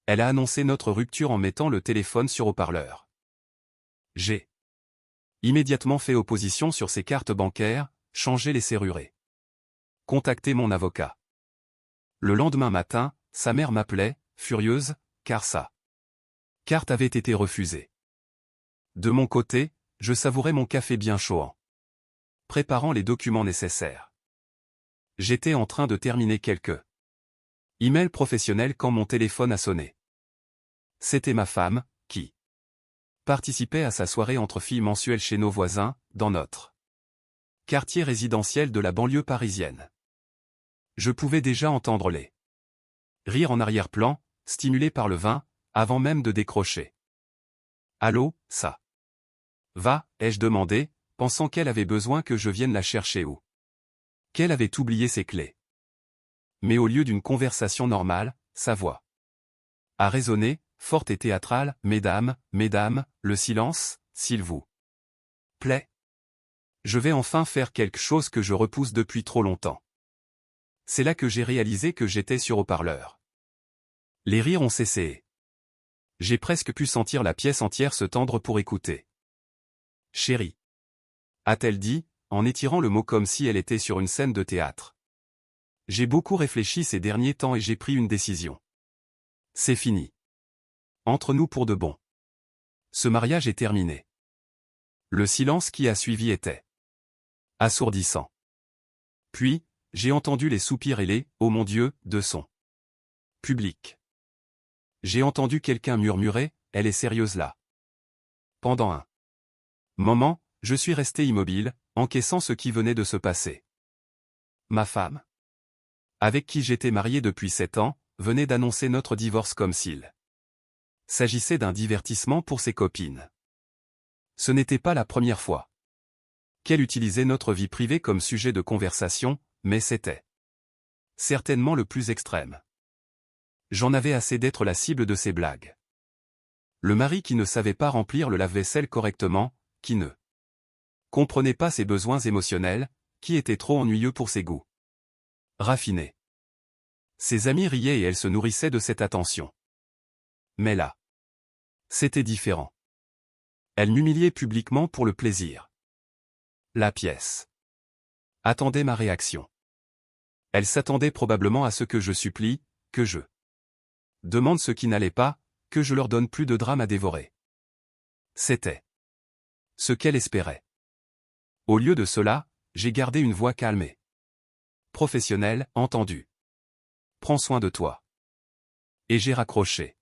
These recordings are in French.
Elle a annoncé notre rupture en mettant le téléphone sur haut-parleur. J'ai immédiatement fait opposition sur ses cartes bancaires, changé les serrurés. Contacté mon avocat. Le lendemain matin, sa mère m'appelait, furieuse, car sa carte avait été refusée. De mon côté, je savourais mon café bien chaud en préparant les documents nécessaires. J'étais en train de terminer quelques emails professionnels quand mon téléphone a sonné. C'était ma femme, qui participait à sa soirée entre filles mensuelle chez nos voisins, dans notre quartier résidentiel de la banlieue parisienne. Je pouvais déjà entendre les rires en arrière-plan, stimulés par le vin, avant même de décrocher. « Allô, ça va ?» ai-je demandé, pensant qu'elle avait besoin que je vienne la chercher ou qu'elle avait oublié ses clés. Mais au lieu d'une conversation normale, sa voix a résonné, forte et théâtrale. « Mesdames, mesdames, le silence, s'il vous plaît. Je vais enfin faire quelque chose que je repousse depuis trop longtemps. » C'est là que j'ai réalisé que j'étais sur haut-parleur. Les rires ont cessé. J'ai presque pu sentir la pièce entière se tendre pour écouter. « Chérie » a-t-elle dit, en étirant le mot comme si elle était sur une scène de théâtre. J'ai beaucoup réfléchi ces derniers temps et j'ai pris une décision. C'est fini. Entre nous pour de bon. Ce mariage est terminé. Le silence qui a suivi était assourdissant. Puis, j'ai entendu les soupirs et les « oh mon Dieu » de son public. J'ai entendu quelqu'un murmurer « elle est sérieuse là ». Pendant un moment, je suis resté immobile, encaissant ce qui venait de se passer. Ma femme, avec qui j'étais marié depuis 7 ans, venait d'annoncer notre divorce comme s'il s'agissait d'un divertissement pour ses copines. Ce n'était pas la première fois qu'elle utilisait notre vie privée comme sujet de conversation, mais c'était certainement le plus extrême. J'en avais assez d'être la cible de ses blagues. Le mari qui ne savait pas remplir le lave-vaisselle correctement, qui ne comprenait pas ses besoins émotionnels, qui était trop ennuyeux pour ses goûts raffinés. Ses amis riaient et elle se nourrissait de cette attention. Mais là, c'était différent. Elle m'humiliait publiquement pour le plaisir. La pièce attendait ma réaction. Elle s'attendait probablement à ce que je supplie, que je demande ce qui n'allait pas, que je leur donne plus de drame à dévorer. C'était ce qu'elle espérait. Au lieu de cela, j'ai gardé une voix calme et professionnelle, entendu. Prends soin de toi. Et j'ai raccroché.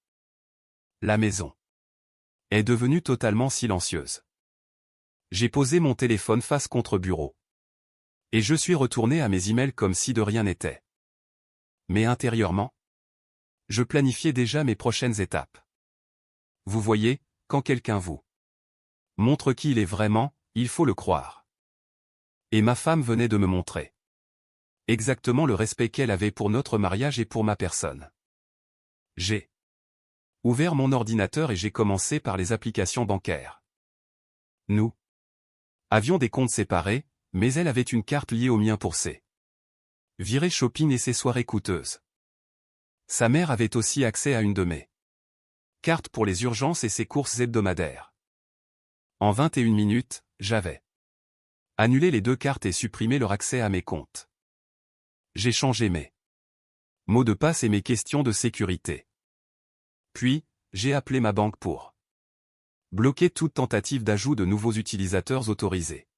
La maison est devenue totalement silencieuse. J'ai posé mon téléphone face contre bureau. Et je suis retourné à mes emails comme si de rien n'était. Mais intérieurement, je planifiais déjà mes prochaines étapes. Vous voyez, quand quelqu'un vous montre qui il est vraiment, il faut le croire. Et ma femme venait de me montrer exactement le respect qu'elle avait pour notre mariage et pour ma personne. J'ai ouvert mon ordinateur et j'ai commencé par les applications bancaires. Nous avions des comptes séparés, mais elle avait une carte liée au mien pour ses virées shopping et ses soirées coûteuses. Sa mère avait aussi accès à une de mes cartes pour les urgences et ses courses hebdomadaires. En 21 minutes, j'avais annulé les 2 cartes et supprimé leur accès à mes comptes. J'ai changé mes mots de passe et mes questions de sécurité. Puis, j'ai appelé ma banque pour bloquer toute tentative d'ajout de nouveaux utilisateurs autorisés.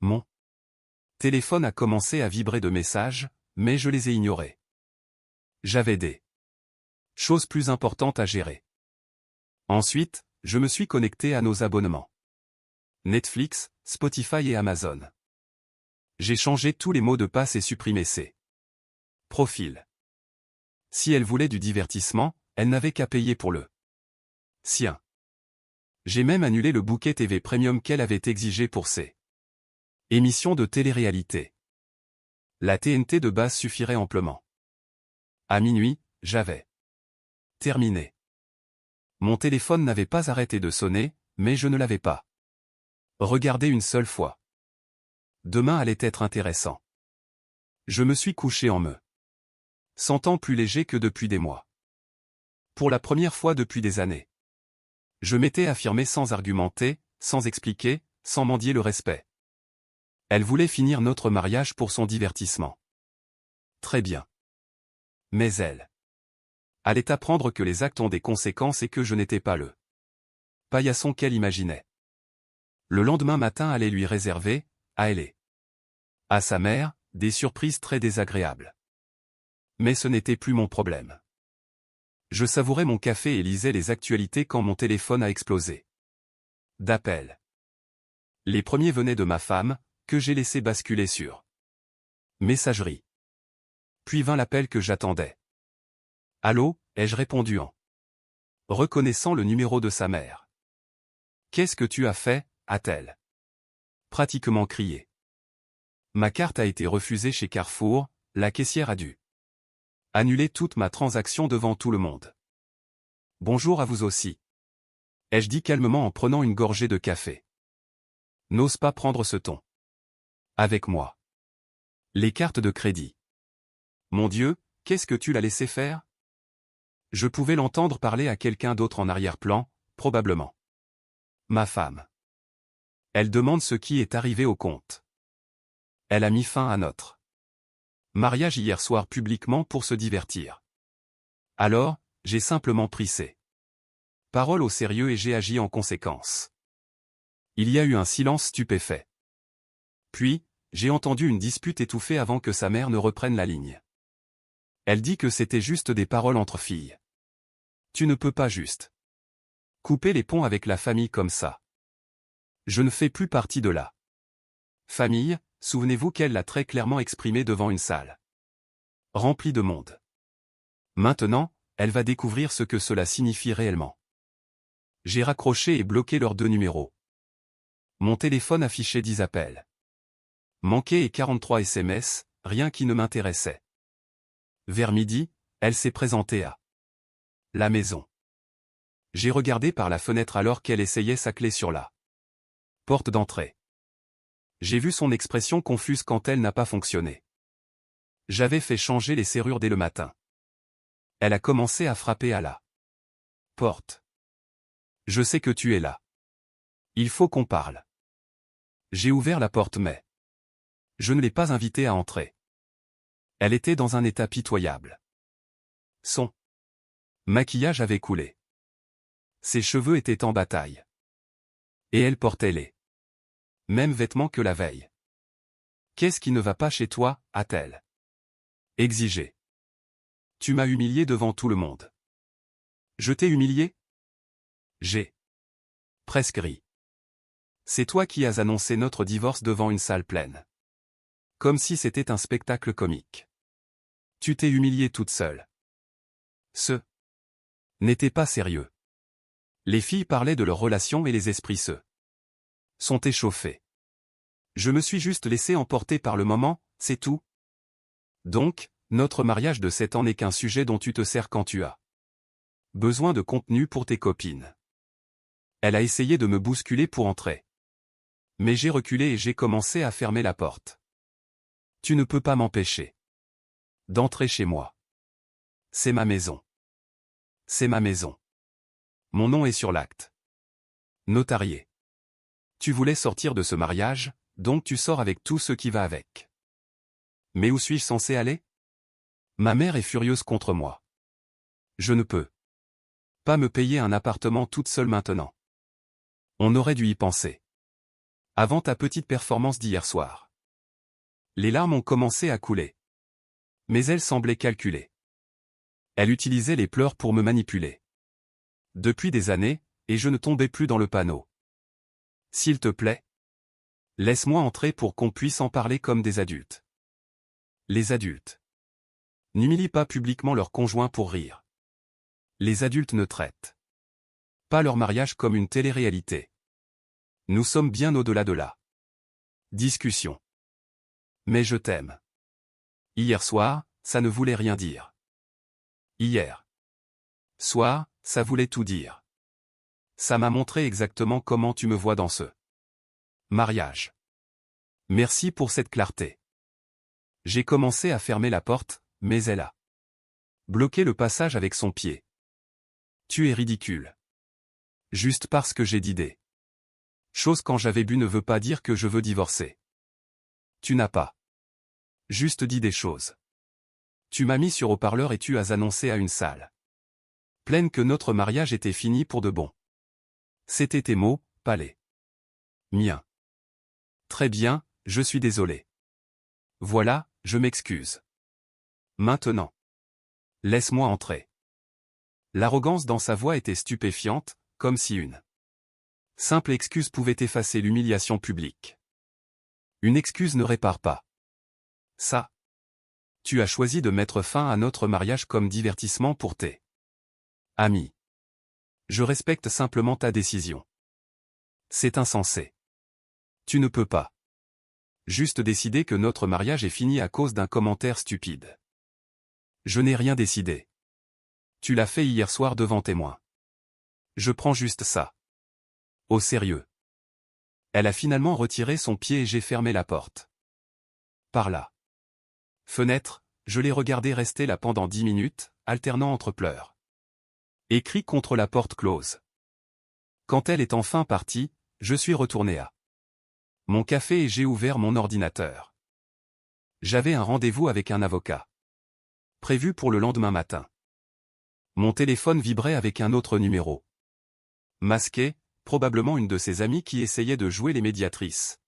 Mon téléphone a commencé à vibrer de messages, mais je les ai ignorés. J'avais des choses plus importantes à gérer. Ensuite, je me suis connecté à nos abonnements. Netflix, Spotify et Amazon. J'ai changé tous les mots de passe et supprimé ces profils. Si elle voulait du divertissement, elle n'avait qu'à payer pour le sien. J'ai même annulé le bouquet TV Premium qu'elle avait exigé pour ses émissions de télé-réalité. La TNT de base suffirait amplement. À minuit, j'avais terminé. Mon téléphone n'avait pas arrêté de sonner, mais je ne l'avais pas regardé une seule fois. Demain allait être intéressant. Je me suis couché en me sentant plus léger que depuis des mois. Pour la première fois depuis des années. Je m'étais affirmé sans argumenter, sans expliquer, sans mendier le respect. Elle voulait finir notre mariage pour son divertissement. Très bien. Mais elle allait apprendre que les actes ont des conséquences et que je n'étais pas le paillasson qu'elle imaginait. Le lendemain matin allait lui réserver, à elle et à sa mère, des surprises très désagréables. Mais ce n'était plus mon problème. Je savourais mon café et lisais les actualités quand mon téléphone a explosé. D'appels. Les premiers venaient de ma femme, que j'ai laissé basculer sur messagerie. Puis vint l'appel que j'attendais. Allô, ai-je répondu en reconnaissant le numéro de sa mère. Qu'est-ce que tu as fait, a-t-elle pratiquement crié. Ma carte a été refusée chez Carrefour, la caissière a dû annuler toute ma transaction devant tout le monde. Bonjour à vous aussi. Ai-je dit calmement en prenant une gorgée de café. N'ose pas prendre ce ton. Avec moi. Les cartes de crédit. Mon Dieu, qu'est-ce que tu l'as laissé faire? Je pouvais l'entendre parler à quelqu'un d'autre en arrière-plan, probablement. Ma femme. Elle demande ce qui est arrivé au compte. Elle a mis fin à notre mariage hier soir publiquement pour se divertir. Alors, j'ai simplement pris ses paroles au sérieux et j'ai agi en conséquence. Il y a eu un silence stupéfait. Puis, j'ai entendu une dispute étouffée avant que sa mère ne reprenne la ligne. Elle dit que c'était juste des paroles entre filles. Tu ne peux pas juste couper les ponts avec la famille comme ça. Je ne fais plus partie de la famille, souvenez-vous qu'elle l'a très clairement exprimé devant une salle remplie de monde. Maintenant, elle va découvrir ce que cela signifie réellement. J'ai raccroché et bloqué leurs 2 numéros. Mon téléphone affichait 10 appels. Manqués et 43 SMS, rien qui ne m'intéressait. Vers midi, elle s'est présentée à la maison. J'ai regardé par la fenêtre alors qu'elle essayait sa clé sur la porte d'entrée. J'ai vu son expression confuse quand elle n'a pas fonctionné. J'avais fait changer les serrures dès le matin. Elle a commencé à frapper à la porte. Je sais que tu es là. Il faut qu'on parle. J'ai ouvert la porte mais je ne l'ai pas invitée à entrer. Elle était dans un état pitoyable. Son maquillage avait coulé. Ses cheveux étaient en bataille. Et elle portait les mêmes vêtements que la veille. Qu'est-ce qui ne va pas chez toi, a-t-elle exigé. Tu m'as humilié devant tout le monde. Je t'ai humilié? J'ai presque ri. C'est toi qui as annoncé notre divorce devant une salle pleine. Comme si c'était un spectacle comique. Tu t'es humiliée toute seule. Ce n'était pas sérieux. Les filles parlaient de leur relation et les esprits se sont échauffés. Je me suis juste laissé emporter par le moment, c'est tout. Donc, notre mariage de 7 ans n'est qu'un sujet dont tu te sers quand tu as besoin de contenu pour tes copines. Elle a essayé de me bousculer pour entrer. Mais j'ai reculé et j'ai commencé à fermer la porte. Tu ne peux pas m'empêcher d'entrer chez moi. C'est ma maison. C'est ma maison. Mon nom est sur l'acte notarié. Tu voulais sortir de ce mariage, donc tu sors avec tout ce qui va avec. Mais où suis-je censé aller? Ma mère est furieuse contre moi. Je ne peux pas me payer un appartement toute seule maintenant. On aurait dû y penser avant ta petite performance d'hier soir. Les larmes ont commencé à couler. Mais elle semblait calculer. Elle utilisait les pleurs pour me manipuler. Depuis des années, et je ne tombais plus dans le panneau. S'il te plaît, laisse-moi entrer pour qu'on puisse en parler comme des adultes. Les adultes n'humilient pas publiquement leur conjoint pour rire. Les adultes ne traitent pas leur mariage comme une télé-réalité. Nous sommes bien au-delà de la discussion. Mais je t'aime. Hier soir, ça ne voulait rien dire. Hier soir, ça voulait tout dire. Ça m'a montré exactement comment tu me vois dans ce mariage. Merci pour cette clarté. J'ai commencé à fermer la porte, mais elle a bloqué le passage avec son pied. Tu es ridicule. Juste parce que j'ai d'idées. Chose quand j'avais bu ne veut pas dire que je veux divorcer. Tu n'as pas juste dit des choses. Tu m'as mis sur haut-parleur et tu as annoncé à une salle pleine que notre mariage était fini pour de bon. C'était tes mots, pas les miens. Très bien, je suis désolé. Voilà, je m'excuse. Maintenant. Laisse-moi entrer. L'arrogance dans sa voix était stupéfiante, comme si une simple excuse pouvait effacer l'humiliation publique. Une excuse ne répare pas ça. Tu as choisi de mettre fin à notre mariage comme divertissement pour tes amis. Je respecte simplement ta décision. C'est insensé. Tu ne peux pas juste décider que notre mariage est fini à cause d'un commentaire stupide. Je n'ai rien décidé. Tu l'as fait hier soir devant témoins. Je prends juste ça au sérieux. Elle a finalement retiré son pied et j'ai fermé la porte. Par là. Fenêtre, je l'ai regardée rester là pendant 10 minutes, alternant entre pleurs et cris contre la porte close. Quand elle est enfin partie, je suis retourné à mon café et j'ai ouvert mon ordinateur. J'avais un rendez-vous avec un avocat prévu pour le lendemain matin. Mon téléphone vibrait avec un autre numéro. Masqué, probablement une de ses amies qui essayait de jouer les médiatrices.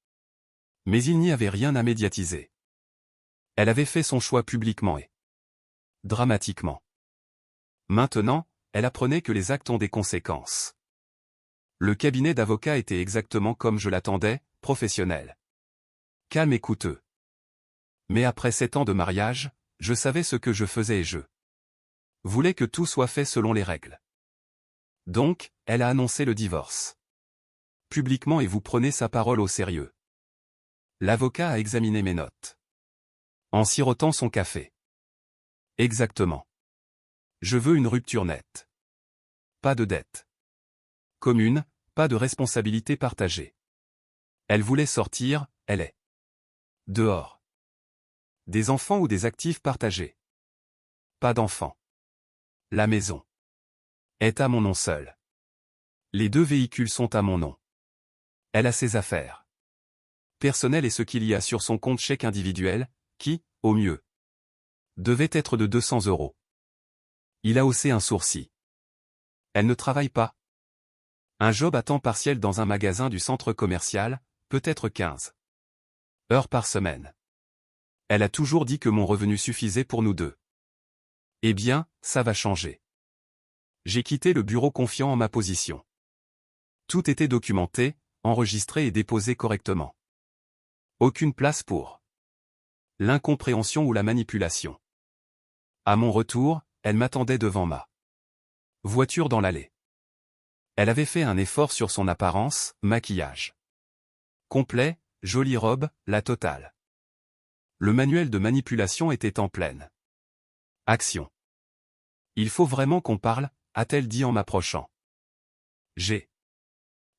Mais il n'y avait rien à médiatiser. Elle avait fait son choix publiquement et dramatiquement. Maintenant, elle apprenait que les actes ont des conséquences. Le cabinet d'avocats était exactement comme je l'attendais, professionnel. Calme et coûteux. Mais après 7 ans de mariage, je savais ce que je faisais et je voulais que tout soit fait selon les règles. Donc, elle a annoncé le divorce. Publiquement et vous prenez sa parole au sérieux. L'avocat a examiné mes notes. En sirotant son café. Exactement. Je veux une rupture nette. Pas de dette commune, pas de responsabilité partagée. Elle voulait sortir, elle est dehors. Des enfants ou des actifs partagés. Pas d'enfants. La maison est à mon nom seul. Les 2 véhicules sont à mon nom. Elle a ses affaires personnelles et ce qu'il y a sur son compte chèque individuel, qui, au mieux, devait être de 200 €. Il a haussé un sourcil. Elle ne travaille pas. Un job à temps partiel dans un magasin du centre commercial, peut-être 15 heures par semaine. Elle a toujours dit que mon revenu suffisait pour nous deux. Eh bien, ça va changer. J'ai quitté le bureau confiant en ma position. Tout était documenté, enregistré et déposé correctement. Aucune place pour l'incompréhension ou la manipulation. À mon retour, elle m'attendait devant ma voiture dans l'allée. Elle avait fait un effort sur son apparence, maquillage complet, jolie robe, la totale. Le manuel de manipulation était en pleine action. Il faut vraiment qu'on parle, a-t-elle dit en m'approchant. J'ai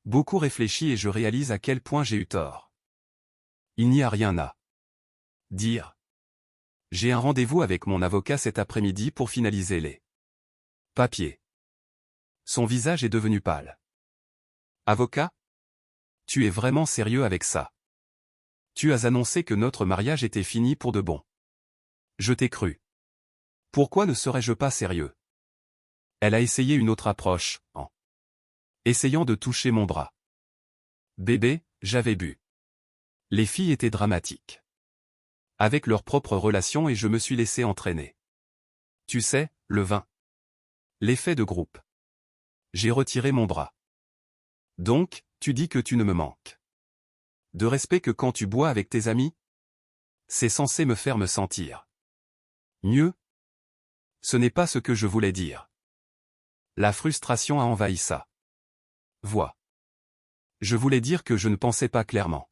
beaucoup réfléchi et je réalise à quel point j'ai eu tort. Il n'y a rien à dire. J'ai un rendez-vous avec mon avocat cet après-midi pour finaliser les papiers. Son visage est devenu pâle. Avocat? Tu es vraiment sérieux avec ça? Tu as annoncé que notre mariage était fini pour de bon. Je t'ai cru. Pourquoi ne serais-je pas sérieux? Elle a essayé une autre approche, en essayant de toucher mon bras. Bébé, j'avais bu. Les filles étaient dramatiques avec leurs propres relations et je me suis laissé entraîner. Tu sais, le vin. L'effet de groupe. J'ai retiré mon bras. Donc, tu dis que tu ne me manques de respect que quand tu bois avec tes amis? C'est censé me faire me sentir mieux? Ce n'est pas ce que je voulais dire. La frustration a envahi sa voix. Je voulais dire que je ne pensais pas clairement.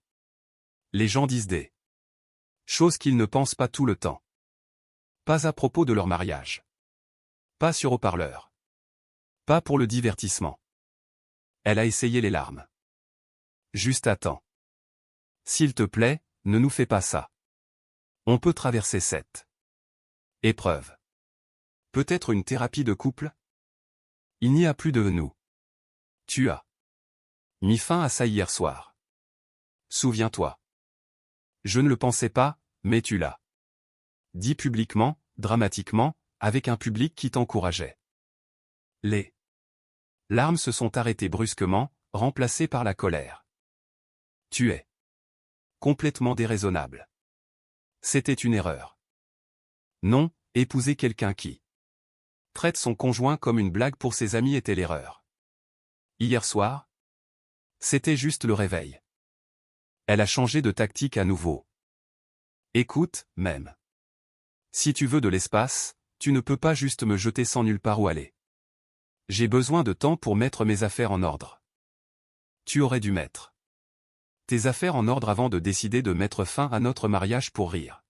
Les gens disent des choses qu'ils ne pensent pas tout le temps. Pas à propos de leur mariage. Pas sur haut-parleur. Pas pour le divertissement. Elle a essayé les larmes. Juste à temps. S'il te plaît, ne nous fais pas ça. On peut traverser cette épreuve. Peut-être une thérapie de couple? Il n'y a plus de nous. Tu as mis fin à ça hier soir. Souviens-toi. Je ne le pensais pas, mais tu l'as dit publiquement, dramatiquement, avec un public qui t'encourageait. Les larmes se sont arrêtées brusquement, remplacées par la colère. Tu es complètement déraisonnable. C'était une erreur. Non, épouser quelqu'un qui traite son conjoint comme une blague pour ses amis était l'erreur. Hier soir, c'était juste le réveil. Elle a changé de tactique à nouveau. Écoute, même si tu veux de l'espace, tu ne peux pas juste me jeter sans nulle part où aller. J'ai besoin de temps pour mettre mes affaires en ordre. Tu aurais dû mettre tes affaires en ordre avant de décider de mettre fin à notre mariage pour rire.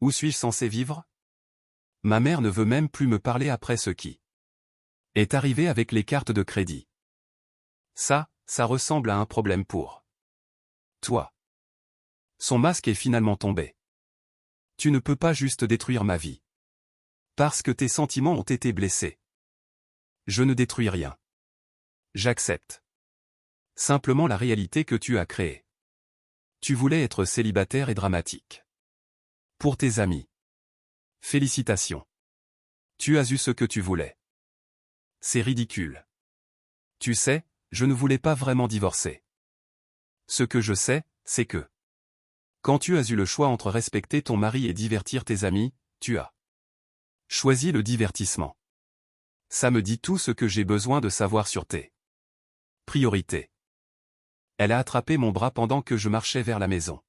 Où suis-je censé vivre? Ma mère ne veut même plus me parler après ce qui est arrivé avec les cartes de crédit. Ça ressemble à un problème pour toi. Son masque est finalement tombé. Tu ne peux pas juste détruire ma vie. Parce que tes sentiments ont été blessés. Je ne détruis rien. J'accepte simplement la réalité que tu as créée. Tu voulais être célibataire et dramatique. Pour tes amis. Félicitations. Tu as eu ce que tu voulais. C'est ridicule. Tu sais, je ne voulais pas vraiment divorcer. Ce que je sais, c'est que quand tu as eu le choix entre respecter ton mari et divertir tes amis, tu as choisi le divertissement. Ça me dit tout ce que j'ai besoin de savoir sur tes priorités. Elle a attrapé mon bras pendant que je marchais vers la maison.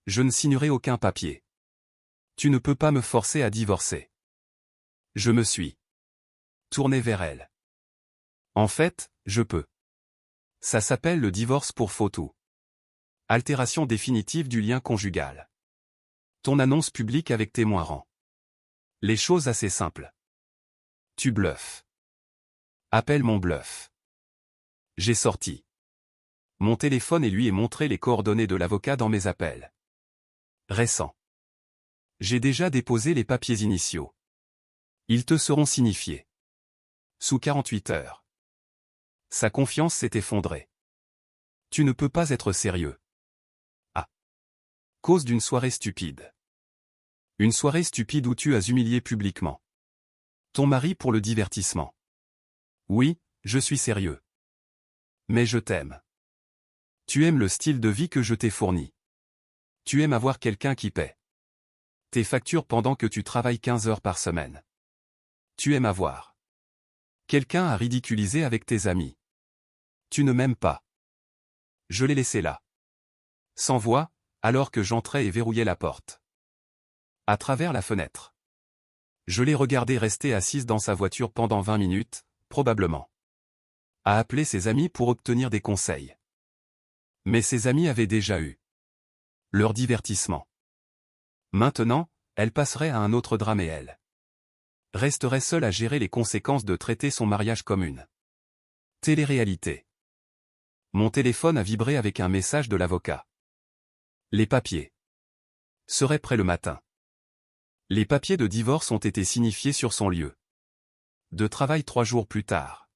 Je ne signerai aucun papier. Tu ne peux pas me forcer à divorcer. Je me suis tourné vers elle. En fait, je peux. Ça s'appelle le divorce pour faute. Altération définitive du lien conjugal. Ton annonce publique avec témoin rend les choses assez simples. Tu bluffes. Appelle mon bluff. J'ai sorti mon téléphone et lui ai montré les coordonnées de l'avocat dans mes appels récents. J'ai déjà déposé les papiers initiaux. Ils te seront signifiés sous 48 heures. Sa confiance s'est effondrée. Tu ne peux pas être sérieux. À cause d'une soirée stupide. Une soirée stupide où tu as humilié publiquement ton mari pour le divertissement. Oui, je suis sérieux. Mais je t'aime. Tu aimes le style de vie que je t'ai fourni. Tu aimes avoir quelqu'un qui paie tes factures pendant que tu travailles 15 heures par semaine. Tu aimes avoir quelqu'un à ridiculiser avec tes amis. Tu ne m'aimes pas. Je l'ai laissé là. Sans voix, alors que j'entrais et verrouillais la porte. À travers la fenêtre. Je l'ai regardée rester assise dans sa voiture pendant 20 minutes, probablement. À appeler ses amis pour obtenir des conseils. Mais ses amis avaient déjà eu leur divertissement. Maintenant, elle passerait à un autre drame et elle resterait seule à gérer les conséquences de traiter son mariage comme une télé-réalité. Mon téléphone a vibré avec un message de l'avocat. Les papiers seraient prêts le matin. Les papiers de divorce ont été signifiés sur son lieu de travail 3 jours plus tard.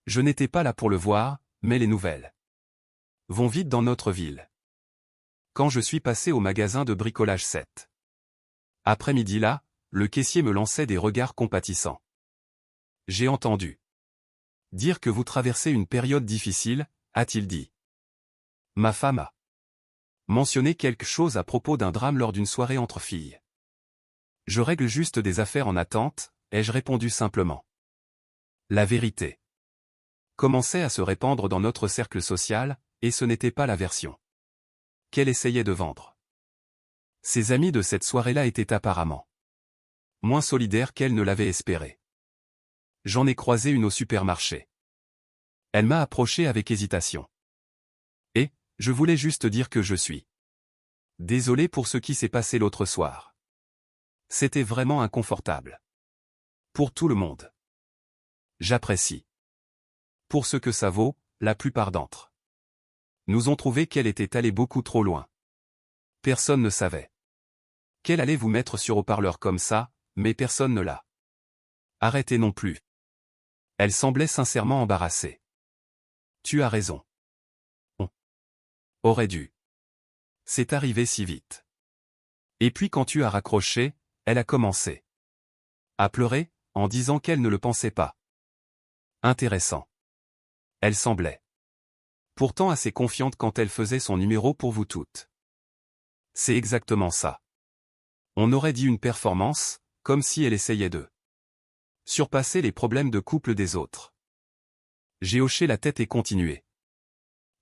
Je n'étais pas là pour le voir, mais les nouvelles vont vite dans notre ville. Quand je suis passé au magasin de bricolage 7 après-midi là, le caissier me lançait des regards compatissants. J'ai entendu dire que vous traversez une période difficile, a-t-il dit. Ma femme a mentionné quelque chose à propos d'un drame lors d'une soirée entre filles. Je règle juste des affaires en attente, ai-je répondu simplement. La vérité commençait à se répandre dans notre cercle social, et ce n'était pas la version qu'elle essayait de vendre. Ses amis de cette soirée-là étaient apparemment moins solidaires qu'elle ne l'avait espéré. J'en ai croisé une au supermarché. Elle m'a approché avec hésitation. Et, je voulais juste dire que je suis désolé pour ce qui s'est passé l'autre soir. C'était vraiment inconfortable. Pour tout le monde. J'apprécie. Pour ce que ça vaut, la plupart d'entre nous ont trouvé qu'elle était allée beaucoup trop loin. Personne ne savait qu'elle allait vous mettre sur haut-parleur comme ça, mais personne ne l'a arrêté non plus. Elle semblait sincèrement embarrassée. Tu as raison. On aurait dû. C'est arrivé si vite. Et puis quand tu as raccroché, elle a commencé à pleurer, en disant qu'elle ne le pensait pas. Intéressant. Elle semblait pourtant assez confiante quand elle faisait son numéro pour vous toutes. C'est exactement ça. On aurait dit une performance, comme si elle essayait de surpasser les problèmes de couple des autres. J'ai hoché la tête et continué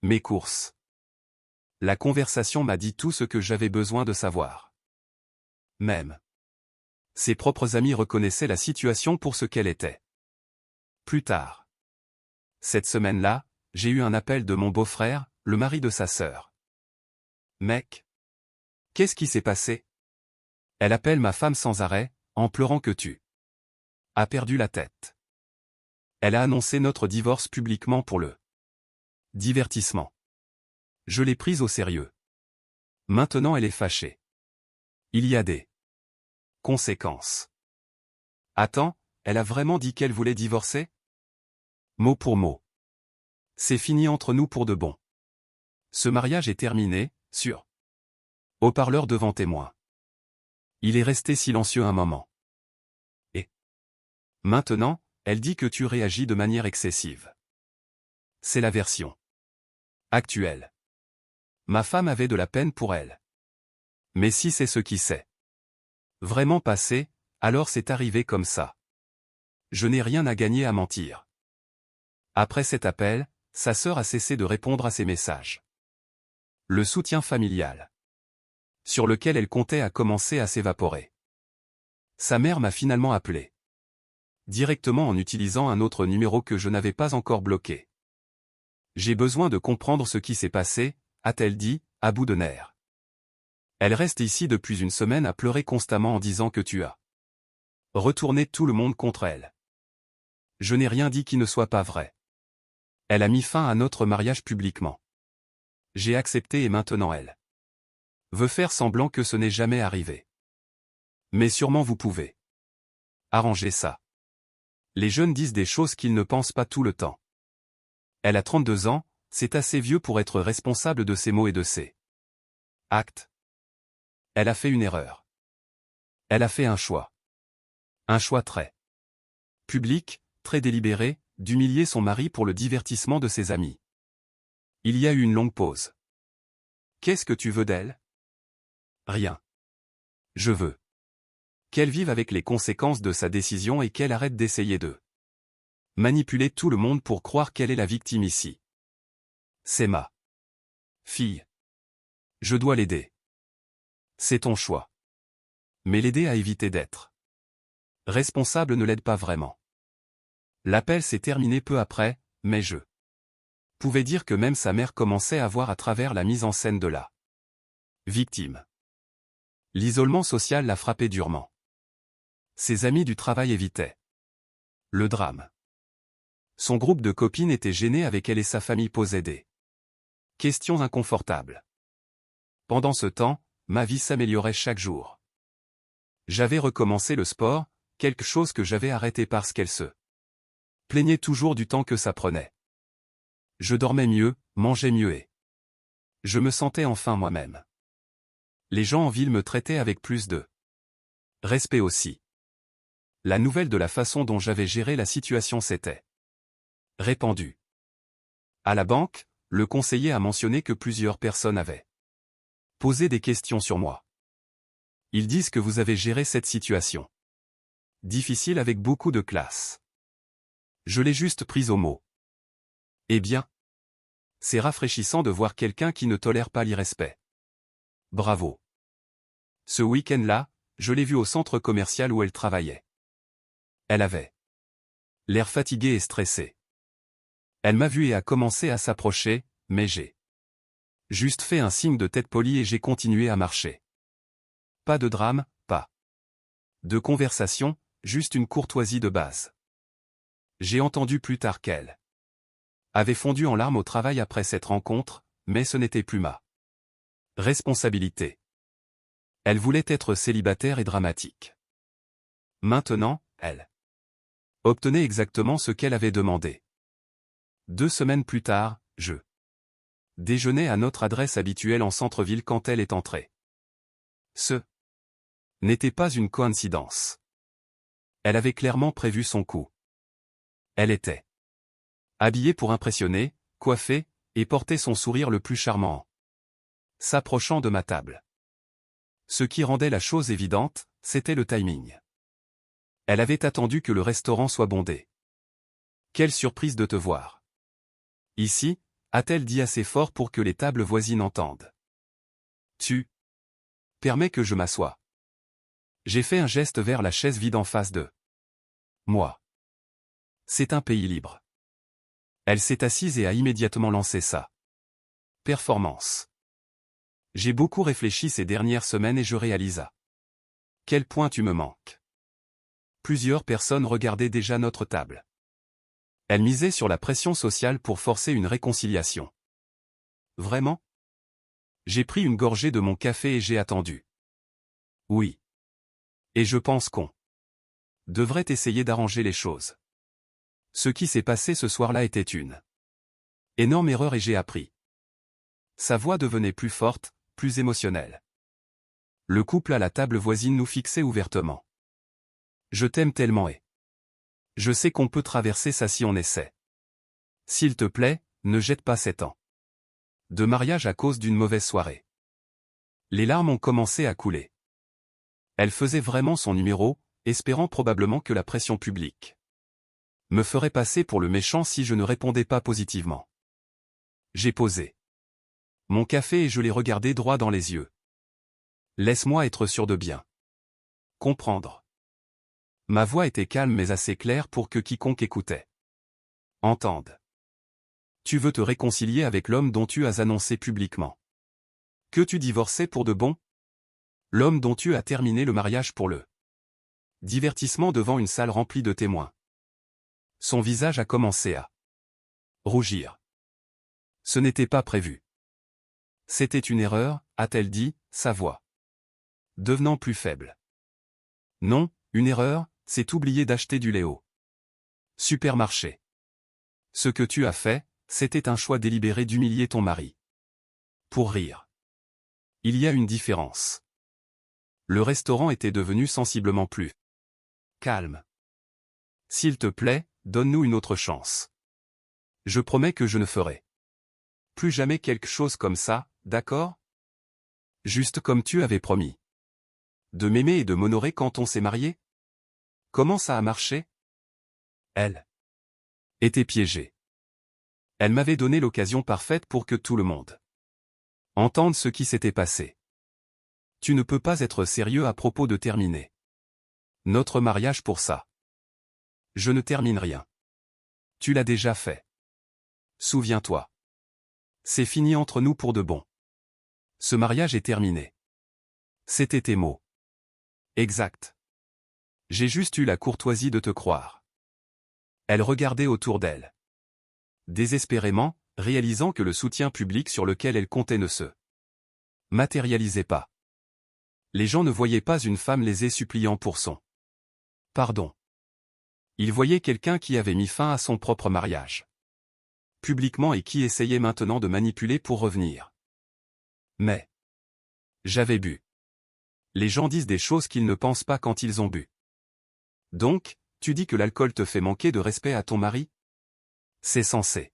mes courses. La conversation m'a dit tout ce que j'avais besoin de savoir. Même ses propres amis reconnaissaient la situation pour ce qu'elle était. Plus tard, cette semaine-là, j'ai eu un appel de mon beau-frère, le mari de sa sœur. Mec, qu'est-ce qui s'est passé? Elle appelle ma femme sans arrêt, en pleurant que tu as perdu la tête. Elle a annoncé notre divorce publiquement pour le divertissement. Je l'ai prise au sérieux. Maintenant elle est fâchée. Il y a des conséquences. Attends, elle a vraiment dit qu'elle voulait divorcer? Mot pour mot. C'est fini entre nous pour de bon. Ce mariage est terminé, sûr. Haut-parleur devant témoin. Il est resté silencieux un moment. Et maintenant, elle dit que tu réagis de manière excessive. C'est la version actuelle. Ma femme avait de la peine pour elle. Mais si c'est ce qui s'est vraiment passé, alors c'est arrivé comme ça. Je n'ai rien à gagner à mentir. Après cet appel, sa sœur a cessé de répondre à ses messages. Le soutien familial, sur lequel elle comptait, a commencé à s'évaporer. Sa mère m'a finalement appelé. Directement en utilisant un autre numéro que je n'avais pas encore bloqué. J'ai besoin de comprendre ce qui s'est passé, a-t-elle dit, à bout de nerfs. Elle reste ici depuis une semaine à pleurer constamment en disant que tu as retourné tout le monde contre elle. Je n'ai rien dit qui ne soit pas vrai. Elle a mis fin à notre mariage publiquement. J'ai accepté et maintenant elle veut faire semblant que ce n'est jamais arrivé. Mais sûrement vous pouvez arranger ça. Les jeunes disent des choses qu'ils ne pensent pas tout le temps. Elle a 32 ans, c'est assez vieux pour être responsable de ses mots et de ses actes. Elle a fait une erreur. Elle a fait un choix. Un choix très public, très délibéré, d'humilier son mari pour le divertissement de ses amis. Il y a eu une longue pause. Qu'est-ce que tu veux d'elle? Rien. Je veux qu'elle vive avec les conséquences de sa décision et qu'elle arrête d'essayer de manipuler tout le monde pour croire qu'elle est la victime ici. C'est ma fille. Je dois l'aider. C'est ton choix. Mais l'aider à éviter d'être responsable ne l'aide pas vraiment. L'appel s'est terminé peu après, mais je pouvais dire que même sa mère commençait à voir à travers la mise en scène de la victime. L'isolement social l'a frappé durement. Ses amis du travail évitaient le drame. Son groupe de copines était gêné avec elle et sa famille posait des questions inconfortables. Pendant ce temps, ma vie s'améliorait chaque jour. J'avais recommencé le sport, quelque chose que j'avais arrêté parce qu'elle se plaignait toujours du temps que ça prenait. Je dormais mieux, mangeais mieux et je me sentais enfin moi-même. Les gens en ville me traitaient avec plus de respect aussi. La nouvelle de la façon dont j'avais géré la situation s'était répandue. À la banque, le conseiller a mentionné que plusieurs personnes avaient posé des questions sur moi. Ils disent que vous avez géré cette situation difficile avec beaucoup de classe. Je l'ai juste prise au mot. Eh bien, c'est rafraîchissant de voir quelqu'un qui ne tolère pas l'irrespect. Bravo. Ce week-end-là, je l'ai vue au centre commercial où elle travaillait. Elle avait l'air fatiguée et stressée. Elle m'a vu et a commencé à s'approcher, mais j'ai juste fait un signe de tête poli et j'ai continué à marcher. Pas de drame, pas de conversation, juste une courtoisie de base. J'ai entendu plus tard qu'elle avait fondu en larmes au travail après cette rencontre, mais ce n'était plus ma responsabilité. Elle voulait être célibataire et dramatique. Maintenant, elle Obtenait exactement ce qu'elle avait demandé. 2 semaines plus tard, je déjeunais à notre adresse habituelle en centre-ville quand elle est entrée. Ce n'était pas une coïncidence. Elle avait clairement prévu son coup. Elle était habillée pour impressionner, coiffée, et portait son sourire le plus charmant. S'approchant de ma table. Ce qui rendait la chose évidente, c'était le timing. Elle avait attendu que le restaurant soit bondé. Quelle surprise de te voir. Ici, a-t-elle dit assez fort pour que les tables voisines entendent. Tu permets que je m'assoie. J'ai fait un geste vers la chaise vide en face de moi. C'est un pays libre. Elle s'est assise et a immédiatement lancé sa performance. J'ai beaucoup réfléchi ces dernières semaines et je réalisa quel point tu me manques. Plusieurs personnes regardaient déjà notre table. Elle misait sur la pression sociale pour forcer une réconciliation. Vraiment? J'ai pris une gorgée de mon café et j'ai attendu. Oui. Et je pense qu'on devrait essayer d'arranger les choses. Ce qui s'est passé ce soir-là était une énorme erreur et j'ai appris. Sa voix devenait plus forte, plus émotionnelle. Le couple à la table voisine nous fixait ouvertement. Je t'aime tellement et je sais qu'on peut traverser ça si on essaie. S'il te plaît, ne jette pas 7 ans de mariage à cause d'une mauvaise soirée. Les larmes ont commencé à couler. Elle faisait vraiment son numéro, espérant probablement que la pression publique me ferait passer pour le méchant si je ne répondais pas positivement. J'ai posé mon café et je l'ai regardé droit dans les yeux. Laisse-moi être sûr de bien comprendre. Ma voix était calme mais assez claire pour que quiconque écoutait entende. Tu veux te réconcilier avec l'homme dont tu as annoncé publiquement que tu divorçais pour de bon? L'homme dont tu as terminé le mariage pour le divertissement devant une salle remplie de témoins. Son visage a commencé à rougir. Ce n'était pas prévu. C'était une erreur, a-t-elle dit, sa voix devenant plus faible. Non, une erreur, c'est oublier d'acheter du lait au supermarché. Ce que tu as fait, c'était un choix délibéré d'humilier ton mari. Pour rire. Il y a une différence. Le restaurant était devenu sensiblement plus calme. S'il te plaît, donne-nous une autre chance. Je promets que je ne ferai plus jamais quelque chose comme ça, d'accord? Juste comme tu avais promis. De m'aimer et de m'honorer quand on s'est marié? Comment ça a marché? Elle était piégée. Elle m'avait donné l'occasion parfaite pour que tout le monde entende ce qui s'était passé. Tu ne peux pas être sérieux à propos de terminer notre mariage pour ça. Je ne termine rien. Tu l'as déjà fait. Souviens-toi. C'est fini entre nous pour de bon. Ce mariage est terminé. C'était tes mots. Exact. J'ai juste eu la courtoisie de te croire. Elle regardait autour d'elle. Désespérément, réalisant que le soutien public sur lequel elle comptait ne se matérialisait pas. Les gens ne voyaient pas une femme lésée suppliant pour son pardon. Ils voyaient quelqu'un qui avait mis fin à son propre mariage. Publiquement et qui essayait maintenant de manipuler pour revenir. Mais j'avais bu. Les gens disent des choses qu'ils ne pensent pas quand ils ont bu. Donc, tu dis que l'alcool te fait manquer de respect à ton mari? C'est censé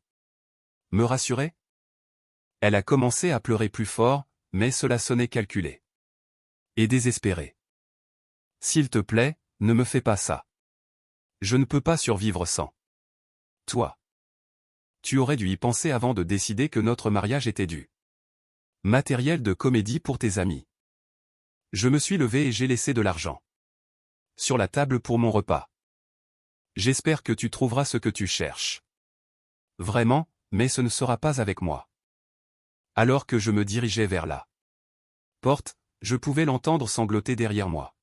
me rassurer? Elle a commencé à pleurer plus fort, mais cela sonnait calculé. Et désespéré. S'il te plaît, ne me fais pas ça. Je ne peux pas survivre sans toi. Tu aurais dû y penser avant de décider que notre mariage était du matériel de comédie pour tes amis. Je me suis levé et j'ai laissé de l'argent sur la table pour mon repas. J'espère que tu trouveras ce que tu cherches. Vraiment, mais ce ne sera pas avec moi. Alors que je me dirigeais vers la porte, je pouvais l'entendre sangloter derrière moi.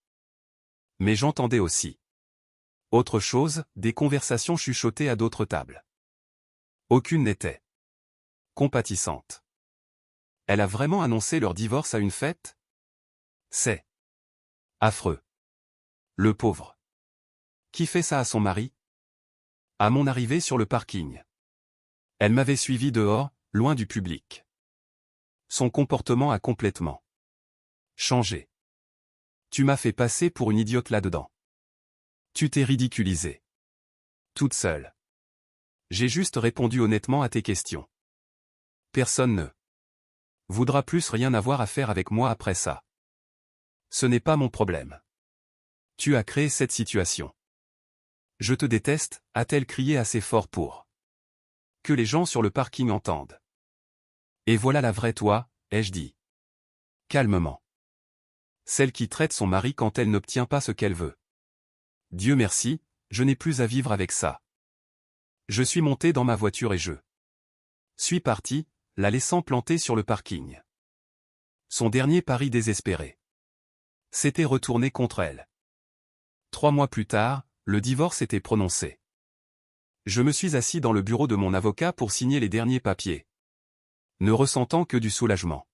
Mais j'entendais aussi autre chose, des conversations chuchotées à d'autres tables. Aucune n'était compatissante. Elle a vraiment annoncé leur divorce à une fête? C'est affreux. Le pauvre. Qui fait ça à son mari? À mon arrivée sur le parking. Elle m'avait suivi dehors, loin du public. Son comportement a complètement changé. Tu m'as fait passer pour une idiote là-dedans. Tu t'es ridiculisée. Toute seule. J'ai juste répondu honnêtement à tes questions. Personne ne voudra plus rien avoir à faire avec moi après ça. Ce n'est pas mon problème. Tu as créé cette situation. Je te déteste, a-t-elle crié assez fort pour que les gens sur le parking entendent. Et voilà la vraie toi, ai-je dit. Calmement. Celle qui traite son mari quand elle n'obtient pas ce qu'elle veut. Dieu merci, je n'ai plus à vivre avec ça. Je suis monté dans ma voiture et je suis parti, la laissant plantée sur le parking. Son dernier pari désespéré s'était retourné contre elle. 3 mois plus tard, le divorce était prononcé. Je me suis assis dans le bureau de mon avocat pour signer les derniers papiers. Ne ressentant que du soulagement.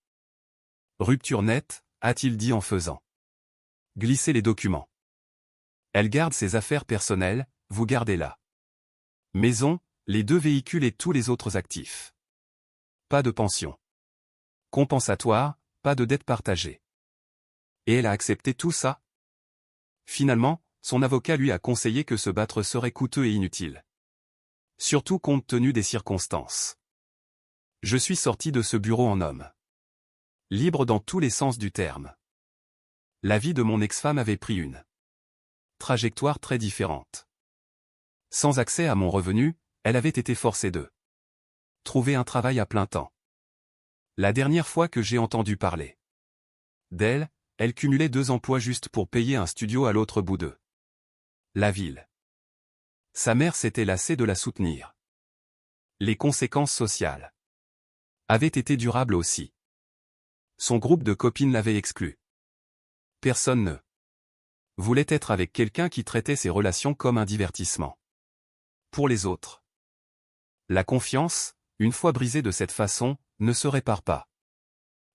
Rupture nette, a-t-il dit en faisant glisser les documents. Elle garde ses affaires personnelles, vous gardez la maison, les 2 véhicules et tous les autres actifs. Pas de pension compensatoire, pas de dette partagée. Et elle a accepté tout ça? Finalement, son avocat lui a conseillé que se battre serait coûteux et inutile. Surtout compte tenu des circonstances. Je suis sorti de ce bureau en homme. Libre dans tous les sens du terme. La vie de mon ex-femme avait pris une trajectoire très différente. Sans accès à mon revenu, elle avait été forcée de trouver un travail à plein temps. La dernière fois que j'ai entendu parler d'elle, elle cumulait 2 emplois juste pour payer un studio à l'autre bout de la ville. Sa mère s'était lassée de la soutenir. Les conséquences sociales avaient été durables aussi. Son groupe de copines l'avait exclue. Personne ne voulait être avec quelqu'un qui traitait ses relations comme un divertissement. Pour les autres, la confiance, une fois brisée de cette façon, ne se répare pas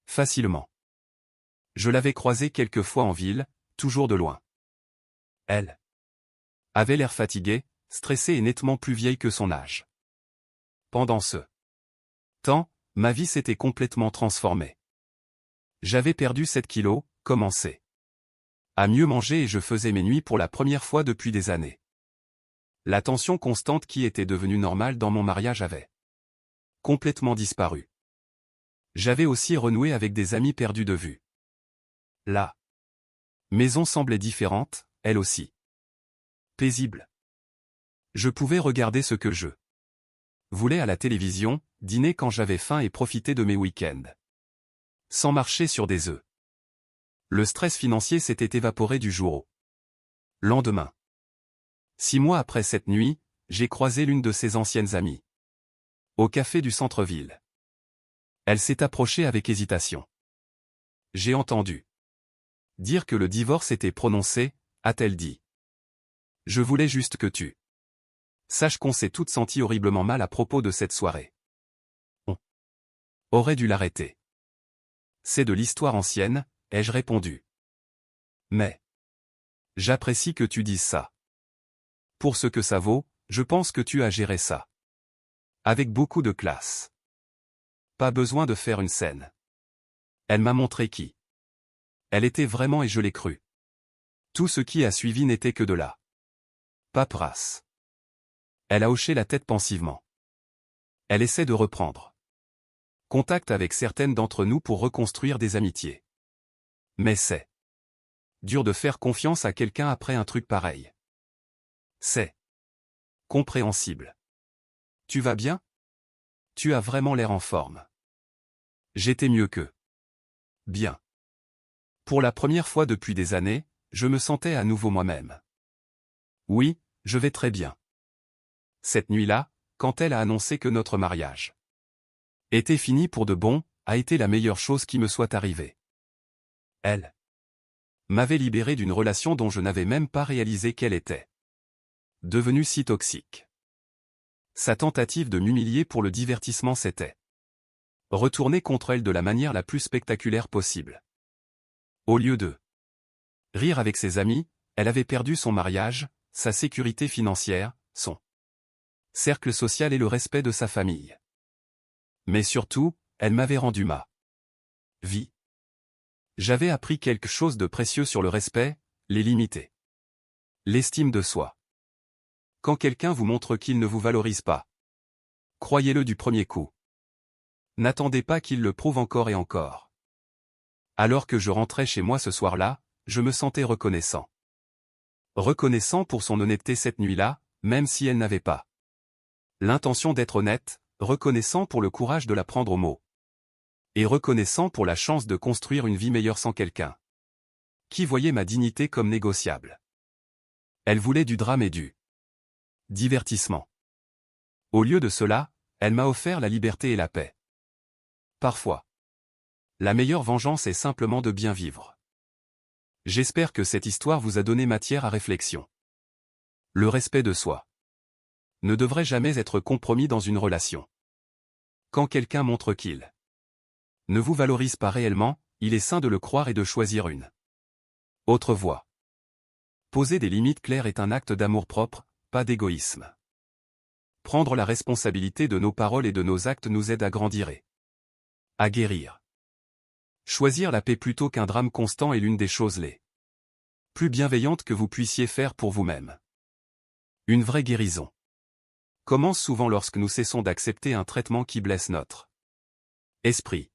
facilement. Je l'avais croisée quelques fois en ville, toujours de loin. Elle avait l'air fatiguée, stressée et nettement plus vieille que son âge. Pendant ce temps, ma vie s'était complètement transformée. J'avais perdu 7 kilos, commencé à mieux manger et je faisais mes nuits pour la première fois depuis des années. La tension constante qui était devenue normale dans mon mariage avait complètement disparu. J'avais aussi renoué avec des amis perdus de vue. La maison semblait différente, elle aussi. Paisible. Je pouvais regarder ce que je voulais à la télévision, dîner quand j'avais faim et profiter de mes week-ends. Sans marcher sur des œufs. Le stress financier s'était évaporé du jour au lendemain. 6 mois après cette nuit, j'ai croisé l'une de ses anciennes amies. Au café du centre-ville. Elle s'est approchée avec hésitation. J'ai entendu dire que le divorce était prononcé, a-t-elle dit. Je voulais juste que tu saches qu'on s'est toutes senties horriblement mal à propos de cette soirée. On aurait dû l'arrêter. C'est de l'histoire ancienne, ai-je répondu. Mais j'apprécie que tu dises ça. Pour ce que ça vaut, je pense que tu as géré ça avec beaucoup de classe. Pas besoin de faire une scène. Elle m'a montré qui elle était vraiment et je l'ai cru. Tout ce qui a suivi n'était que de la paperasse. Elle a hoché la tête pensivement. Elle essaie de reprendre contact avec certaines d'entre nous pour reconstruire des amitiés. Mais c'est dur de faire confiance à quelqu'un après un truc pareil. C'est compréhensible. Tu vas bien? Tu as vraiment l'air en forme. J'étais mieux que bien. Pour la première fois depuis des années, je me sentais à nouveau moi-même. Oui, je vais très bien. Cette nuit-là, quand elle a annoncé que notre mariage était fini pour de bon, a été la meilleure chose qui me soit arrivée. Elle m'avait libéré d'une relation dont je n'avais même pas réalisé qu'elle était devenue si toxique. Sa tentative de m'humilier pour le divertissement s'était retournée contre elle de la manière la plus spectaculaire possible. Au lieu de rire avec ses amis, elle avait perdu son mariage, sa sécurité financière, son cercle social et le respect de sa famille. Mais surtout, elle m'avait rendu ma vie. J'avais appris quelque chose de précieux sur le respect, les limites, l'estime de soi. Quand quelqu'un vous montre qu'il ne vous valorise pas, croyez-le du premier coup. N'attendez pas qu'il le prouve encore et encore. Alors que je rentrais chez moi ce soir-là, je me sentais reconnaissant. Reconnaissant pour son honnêteté cette nuit-là, même si elle n'avait pas l'intention d'être honnête, reconnaissant pour le courage de la prendre au mot. Et reconnaissant pour la chance de construire une vie meilleure sans quelqu'un qui voyait ma dignité comme négociable. Elle voulait du drame et du divertissement. Au lieu de cela, elle m'a offert la liberté et la paix. Parfois, la meilleure vengeance est simplement de bien vivre. J'espère que cette histoire vous a donné matière à réflexion. Le respect de soi ne devrait jamais être compromis dans une relation. Quand quelqu'un montre qu'il ne vous valorise pas réellement, il est sain de le croire et de choisir une autre voie. Poser des limites claires est un acte d'amour-propre, pas d'égoïsme. Prendre la responsabilité de nos paroles et de nos actes nous aide à grandir et à guérir. Choisir la paix plutôt qu'un drame constant est l'une des choses les plus bienveillantes que vous puissiez faire pour vous-même. Une vraie guérison commence souvent lorsque nous cessons d'accepter un traitement qui blesse notre esprit.